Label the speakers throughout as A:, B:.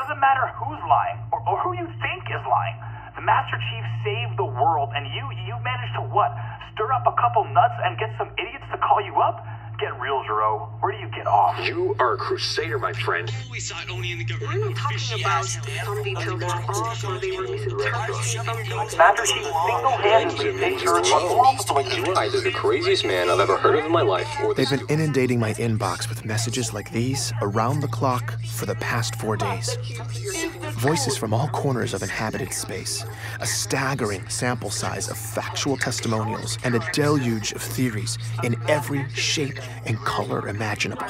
A: doesn't matter who's lying or who you think is lying. The Master Chief saved the world, and you managed to what? Stir up a couple nuts and get some idiots to call you up? Get real, Jero. Where do you get off?
B: You are a crusader, my friend.
C: We're not talking about zombie children off or they release a terrorist.
A: Master Chief single-handedly saved her
B: You're either the craziest man I've ever heard of in my life, or
D: They've been inundating my inbox with messages like these around the clock for the past 4 days. Voices from all corners of inhabited space, a staggering sample size of factual testimonials, and a deluge of theories in every shape and color imaginable.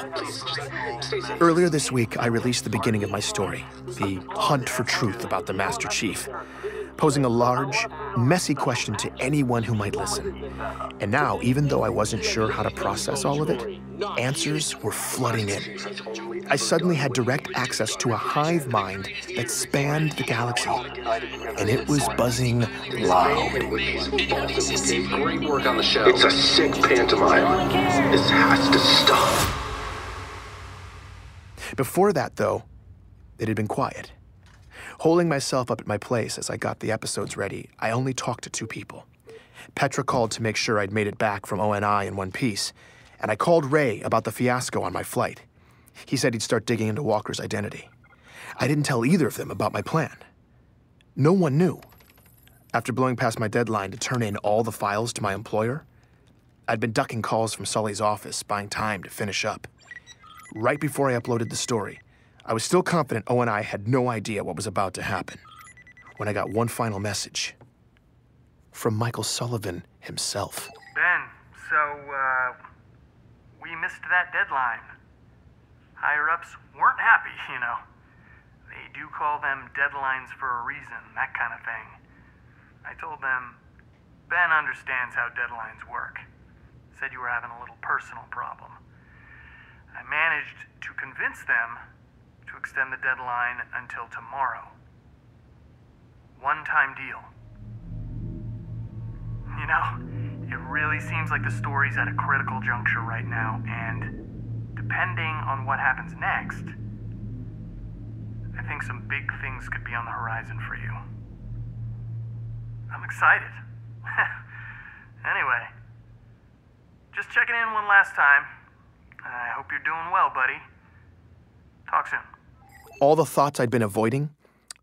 D: Earlier this week, I released the beginning of my story, the hunt for truth about the Master Chief, posing a large, messy question to anyone who might listen. And now, even though I wasn't sure how to process all of it, answers were flooding in. I suddenly had direct access to a hive mind that spanned the galaxy, and it was buzzing loud.
B: great work on the show. It's a sick pantomime. This has to stop.
D: Before that, though, it had been quiet. Holding myself up at my place as I got the episodes ready, I only talked to 2 people. Petra called to make sure I'd made it back from ONI in one piece, and I called Ray about the fiasco on my flight. He said he'd start digging into Walker's identity. I didn't tell either of them about my plan. No one knew. After blowing past my deadline to turn in all the files to my employer, I'd been ducking calls from Sully's office, buying time to finish up. Right before I uploaded the story, I was still confident ONI had no idea what was about to happen, when I got one final message from Michael Sullivan himself.
E: Ben, so, we missed that deadline. Higher-ups weren't happy, you know. They do call them deadlines for a reason, that kind of thing. I told them, Ben understands how deadlines work. Said you were having a little personal problem. I managed to convince them to extend the deadline until tomorrow. One-time deal. You know, it really seems like the story's at a critical juncture right now, and depending on what happens next, I think some big things could be on the horizon for you. I'm excited. Anyway, just checking in one last time. I hope you're doing well, buddy. Talk soon.
D: All the thoughts I'd been avoiding,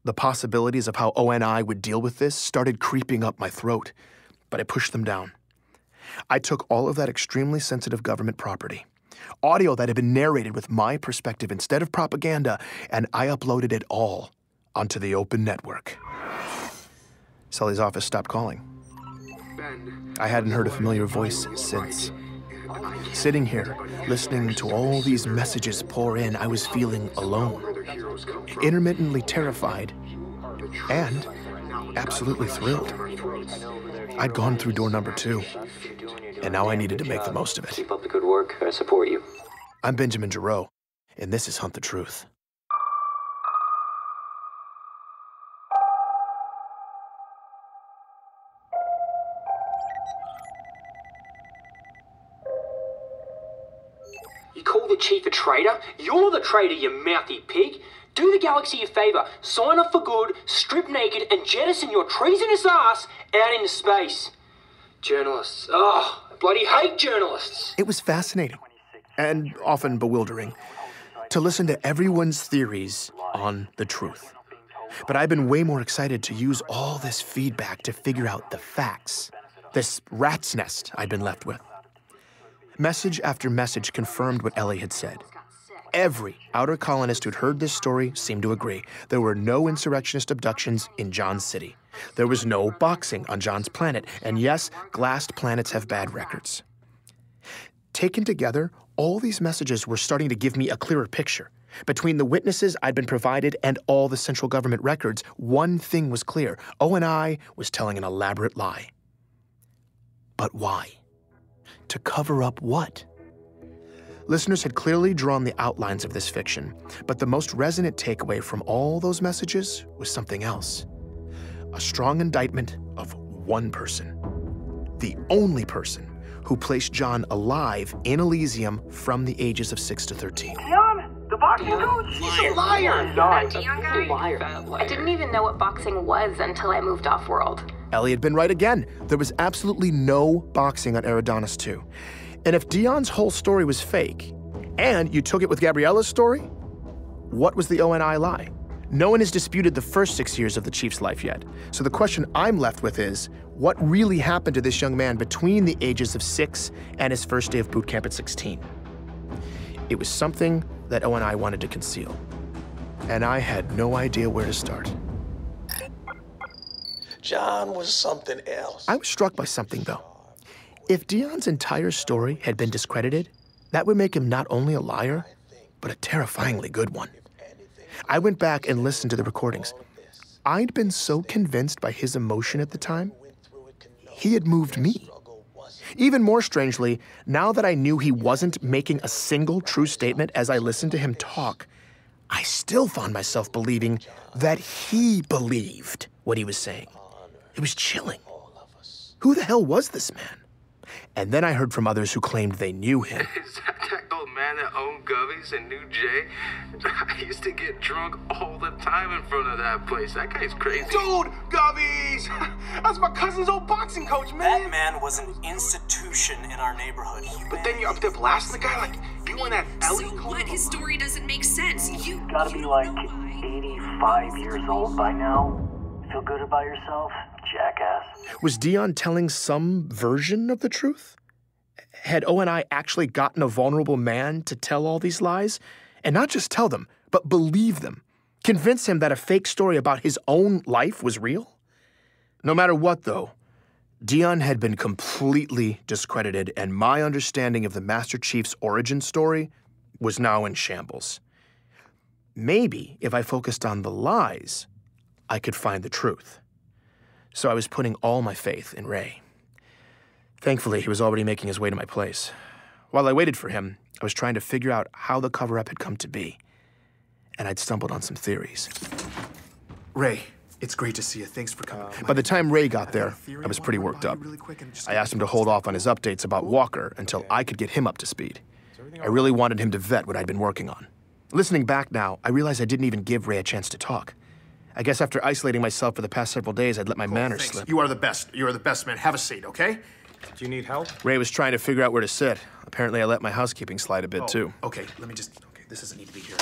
D: the possibilities of how ONI would deal with this, started creeping up my throat, but I pushed them down. I took all of that extremely sensitive government property, audio that had been narrated with my perspective instead of propaganda, and I uploaded it all onto the open network. Sully's office stopped calling. I hadn't heard a familiar voice since. Sitting here, listening to all these messages pour in, I was feeling alone, intermittently terrified, and absolutely thrilled. I'd gone through door number 2, and now I needed to make the most of it.
B: Keep up the good work. I support you.
D: I'm Benjamin Jero, and this is Hunt the Truth.
F: You call the chief a traitor? You're the traitor, you mouthy pig. Do the galaxy a favor, sign up for good, strip naked, and jettison your treasonous ass out into space. Journalists. Oh, I bloody hate journalists.
D: It was fascinating, and often bewildering, to listen to everyone's theories on the truth. But I've been way more excited to use all this feedback to figure out the facts, this rat's nest I'd been left with. Message after message confirmed what Ellie had said. Every outer colonist who'd heard this story seemed to agree. There were no insurrectionist abductions in John's city. There was no boxing on John's planet. And yes, glassed planets have bad records. Taken together, all these messages were starting to give me a clearer picture. Between the witnesses I'd been provided and all the central government records, one thing was clear. ONI was telling an elaborate lie. But why? To cover up what? Listeners had clearly drawn the outlines of this fiction, but the most resonant takeaway from all those messages was something else. A strong indictment of one person. The only person who placed John alive in Elysium from the ages of 6 to 13.
A: John, the The boxing coach?
B: He's a liar!
C: That Dion guy?
B: Liar.
G: I didn't even know what boxing was until I moved off-world.
D: Ellie had been right again. There was absolutely no boxing on Eridanos 2. And if Dion's whole story was fake, and you took it with Gabriella's story, what was the ONI lie? No one has disputed the first 6 years of the Chief's life yet. So the question I'm left with is, what really happened to this young man between the ages of 6 and his first day of boot camp at 16? It was something that ONI wanted to conceal. And I had no idea where to start.
H: John was something else.
D: I was struck by something, though. If Dion's entire story had been discredited, that would make him not only a liar, but a terrifyingly good one. I went back and listened to the recordings. I'd been so convinced by his emotion at the time, he had moved me. Even more strangely, now that I knew he wasn't making a single true statement as I listened to him talk, I still found myself believing that he believed what he was saying. It was chilling. Who the hell was this man? And then I heard from others who claimed they knew him.
B: Is that old man that owned Gubby's and knew Jay? I used to get drunk all the time in front of that place. That guy's crazy.
H: Dude, Gubby's! That's my cousin's old boxing coach, man.
I: That man was an institution in our neighborhood.
H: But then you're up there blasting the guy like you and that Ellie.
C: So what? His story doesn't make sense. You
A: Gotta be like 85 years old by now. Feel good about yourself, jackass?
D: Was Dion telling some version of the truth? Had ONI actually gotten a vulnerable man to tell all these lies? And not just tell them, but believe them. Convince him that a fake story about his own life was real? No matter what, though, Dion had been completely discredited, and my understanding of the Master Chief's origin story was now in shambles. Maybe if I focused on the lies, I could find the truth. So I was putting all my faith in Ray. Thankfully, he was already making his way to my place. While I waited for him, I was trying to figure out how the cover-up had come to be. And I'd stumbled on some theories. Ray, it's great to see you. Thanks for coming. By the time Ray got there, I was pretty worked up. I asked him to hold off on his updates about Walker until I could get him up to speed. I really wanted him to vet what I'd been working on. Listening back now, I realized I didn't even give Ray a chance to talk. I guess after isolating myself for the past several days, I'd let my manners slip.
J: You are the best. You are the best, man. Have a seat, okay?
H: Do you need help?
D: Ray was trying to figure out where to sit. Apparently, I let my housekeeping slide a bit, too.
J: Okay, let me just... Okay, this doesn't need to be here.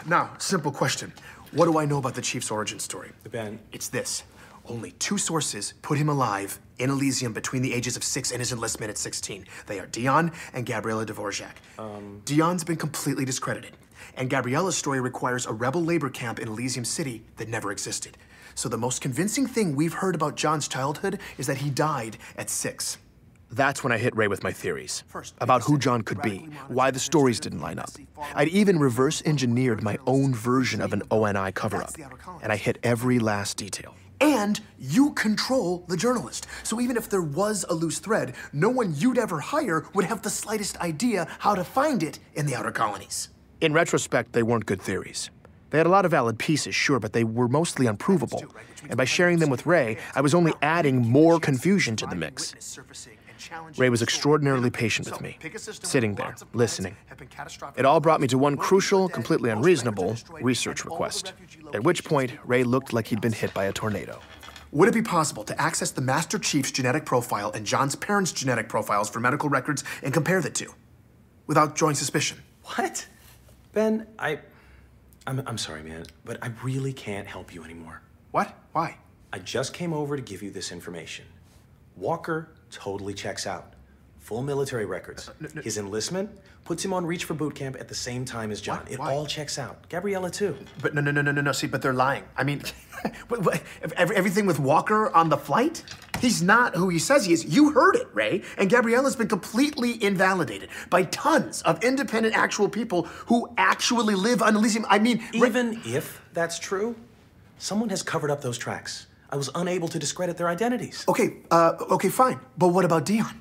J: Now, simple question. What do I know about the Chief's origin story?
H: Ben.
J: It's this. Only 2 sources put him alive in Elysium between the ages of 6 and his enlistment at 16. They are Dion and Gabriella Dvorak. Dion's been completely discredited. And Gabriella's story requires a rebel labor camp in Elysium City that never existed. So the most convincing thing we've heard about John's childhood is that he died at 6.
D: That's when I hit Ray with my theories about who John could be, why the stories didn't line up. I'd even reverse engineered my own version of an ONI cover-up, and I hit every last detail.
J: And you control the journalist. So even if there was a loose thread, no one you'd ever hire would have the slightest idea how to find it in the outer colonies.
D: In retrospect, they weren't good theories. They had a lot of valid pieces, sure, but they were mostly unprovable. And by sharing them with Ray, I was only adding more confusion to the mix. Ray was extraordinarily patient with me, sitting there, listening. It all brought me to one crucial, completely unreasonable research request, at which point Ray looked like he'd been hit by a tornado.
J: Would it be possible to access the Master Chief's genetic profile and John's parents' genetic profiles for medical records and compare the two, without drawing suspicion?
H: What? Ben, I'm sorry, man, but I really can't help you anymore.
J: What? Why?
H: I just came over to give you this information. Walker totally checks out. Full military records. His enlistment puts him on reach for boot camp at the same time as John. It all checks out. Gabriella, too.
J: But no, see, but they're lying. I mean, everything with Walker on the flight? He's not who he says he is. You heard it, Ray. And Gabriella's been completely invalidated by tons of independent actual people who actually live on Elysium. I mean...
H: Even if that's true, someone has covered up those tracks. I was unable to discredit their identities.
J: Okay, fine. But what about Dion?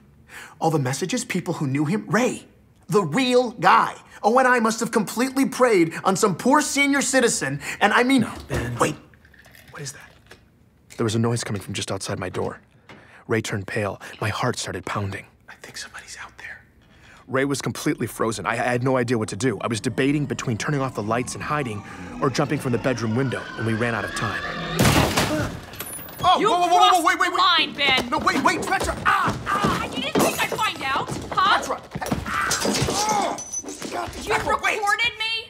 J: All the messages, people who knew him? Ray, the real guy. ONI must have completely preyed on some poor senior citizen, and I mean...
H: No, Ben.
J: Wait, what is that?
D: There was a noise coming from just outside my door. Ray turned pale. My heart started pounding.
H: I think somebody's out there.
D: Ray was completely frozen. I had no idea what to do. I was debating between turning off the lights and hiding or jumping from the bedroom window, and we ran out of time.
J: Oh,
K: You
J: whoa, wait.
K: the line, Ben.
J: No, wait, Petra!
K: You didn't think I'd find out, huh?
J: Petra!
K: You recorded me?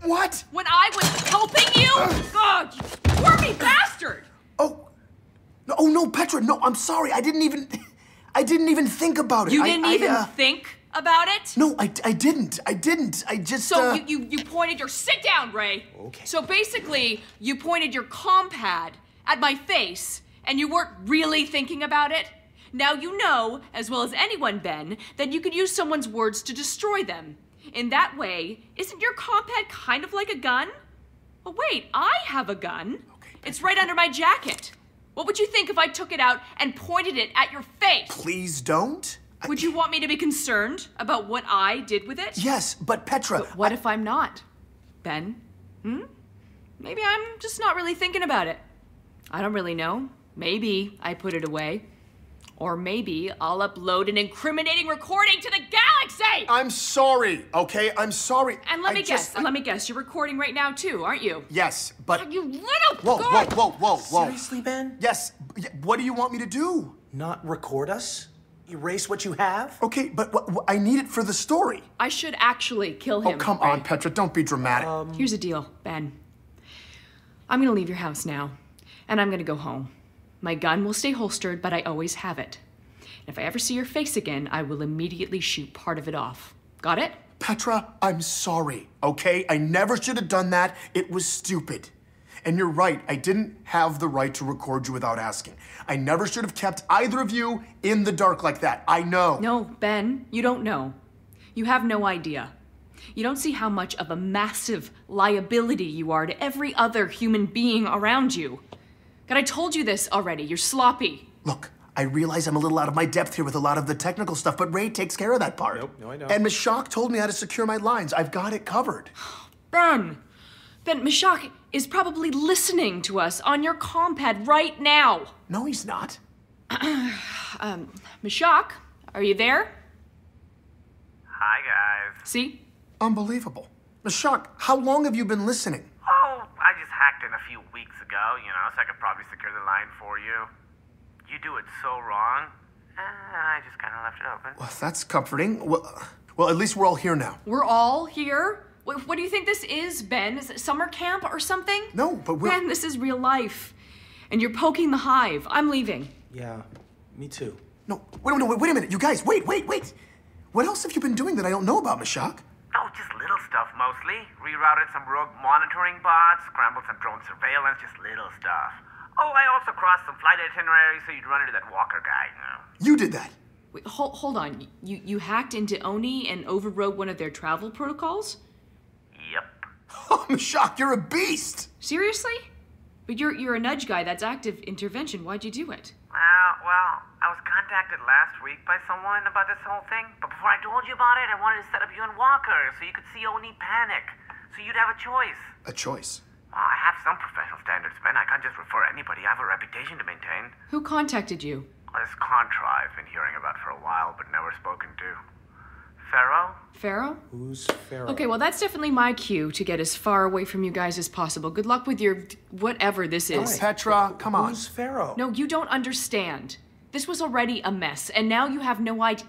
J: What?
K: When I was helping you? God, you squirmy bastard!
J: Oh, no, Petra, no, I'm sorry. I didn't even think about it.
K: You didn't even think about it?
J: No, I didn't. I just,
K: So you pointed your... Sit down, Ray.
H: Okay.
K: So basically, you pointed your compad at my face, and you weren't really thinking about it? Now you know, as well as anyone, Ben, that you could use someone's words to destroy them. In that way, isn't your compad kind of like a gun? Oh, wait, I have a gun.
J: Okay,
K: it's right under my jacket. What would you think if I took it out and pointed it at your face?
J: Please don't.
K: Would you want me to be concerned about what I did with it?
J: Yes, but Petra...
K: But what if I'm not? Ben? Maybe I'm just not really thinking about it. I don't really know. Maybe I put it away. Or maybe I'll upload an incriminating recording to the galaxy!
J: I'm sorry, okay? I'm sorry.
K: And let me guess, you're recording right now too, aren't you?
J: Yes, but...
K: You little...
J: Whoa.
H: Seriously, Ben?
J: Yes, what do you want me to do?
H: Not record us? Erase what you have?
J: Okay, but I need it for the story.
K: I should actually kill him.
J: Oh, come on, Petra, don't be dramatic.
K: Here's the deal, Ben. I'm gonna leave your house now, and I'm gonna go home. My gun will stay holstered, but I always have it. And if I ever see your face again, I will immediately shoot part of it off. Got it?
J: Petra, I'm sorry, okay? I never should have done that. It was stupid. And you're right, I didn't have the right to record you without asking. I never should have kept either of you in the dark like that. I know.
K: No, Ben, you don't know. You have no idea. You don't see how much of a massive liability you are to every other human being around you. God, I told you this already. You're sloppy.
J: Look, I realize I'm a little out of my depth here with a lot of the technical stuff, but Ray takes care of that part.
H: Nope, no, I don't.
J: And Mashak told me how to secure my lines. I've got it covered.
K: Ben, Mashak is probably listening to us on your compad right now.
J: No, he's not.
K: Mashak, are you there?
E: Hi, guys.
K: See?
J: Unbelievable. Mashak, how long have you been listening?
E: Oh, I just hacked in a few weeks ago, so I could probably secure the line for you. You do it so wrong, and I just kind of left it open.
J: Well, that's comforting. Well, at least we're all here now.
K: We're all here? What do you think this is, Ben? Is it summer camp or something?
J: No, but we're...
K: Ben, this is real life. And you're poking the hive. I'm leaving.
H: Yeah, me too.
J: No, wait a minute. You guys, wait. What else have you been doing that I don't know about, Mashak?
E: Oh, just little stuff mostly. Rerouted some rogue monitoring bots, scrambled some drone surveillance, just little stuff. Oh, I also crossed some flight itineraries so you'd run into that Walker guy,
J: You did that?
K: Wait, hold on. You hacked into Oni and overrode one of their travel protocols?
E: Yep.
J: Oh, Mashak, you're a beast!
K: Seriously? But you're a nudge guy. That's active intervention. Why'd you do it?
E: Well, I was contacted last week by someone about this whole thing, but before I told you about it, I wanted to set up you and Walker so you could see Oni panic, so you'd have a choice.
J: A choice?
E: Well, I have some professional standards, man. I can't just refer anybody. I have a reputation to maintain.
K: Who contacted you?
E: This Contra I've been hearing about for a while, but never spoken to. Pharaoh?
K: Pharaoh?
H: Who's Pharaoh?
K: Okay, well, that's definitely my cue to get as far away from you guys as possible. Good luck with your whatever this is.
J: Petra, come on.
H: Who's Pharaoh?
K: No, you don't understand. This was already a mess, and now you have no idea.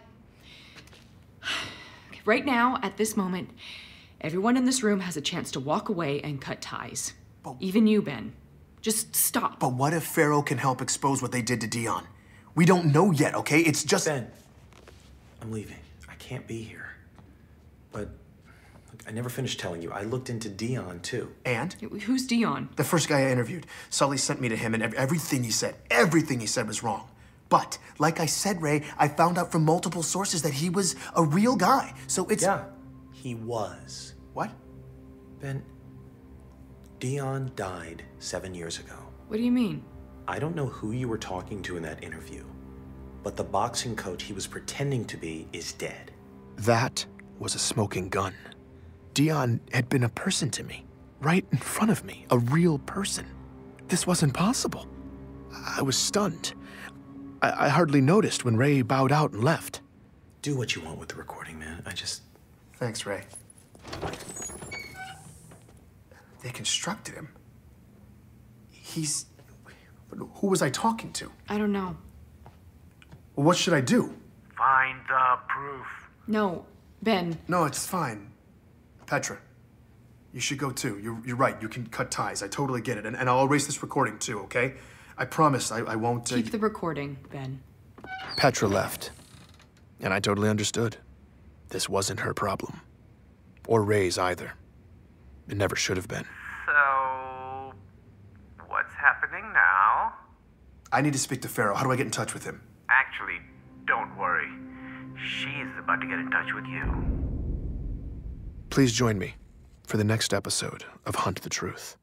K: Right now, at this moment, everyone in this room has a chance to walk away and cut ties. Even you, Ben. Just stop.
J: But what if Pharaoh can help expose what they did to Dion? We don't know yet, okay? It's just...
H: Ben, I'm leaving. I can't be here. But look, I never finished telling you. I looked into Dion, too.
J: And?
K: Who's Dion?
J: The first guy I interviewed. Sully sent me to him, and everything he said was wrong. But, like I said, Ray, I found out from multiple sources that he was a real guy. So it's...
H: Yeah, he was.
J: What?
H: Ben, Dion died 7 years ago.
K: What do you mean?
H: I don't know who you were talking to in that interview, but the boxing coach he was pretending to be is dead.
D: That was a smoking gun. Dion had been a person to me, right in front of me, a real person. This wasn't possible. I was stunned. I hardly noticed when Ray bowed out and left.
H: Do what you want with the recording, man.
J: Thanks, Ray. They constructed him. Who was I talking to?
K: I don't know.
J: Well, what should I do?
E: Find the proof.
K: No, Ben.
J: No, it's fine. Petra, you should go too. You're right. You can cut ties. I totally get it. And I'll erase this recording too, okay? I promise I won't...
K: Keep the recording, Ben.
D: Petra left. And I totally understood. This wasn't her problem. Or Ray's either. It never should have been.
E: So, what's happening now?
J: I need to speak to Pharaoh. How do I get in touch with him?
E: Actually, don't worry. She's about to get in touch with you.
D: Please join me for the next episode of Hunt the Truth.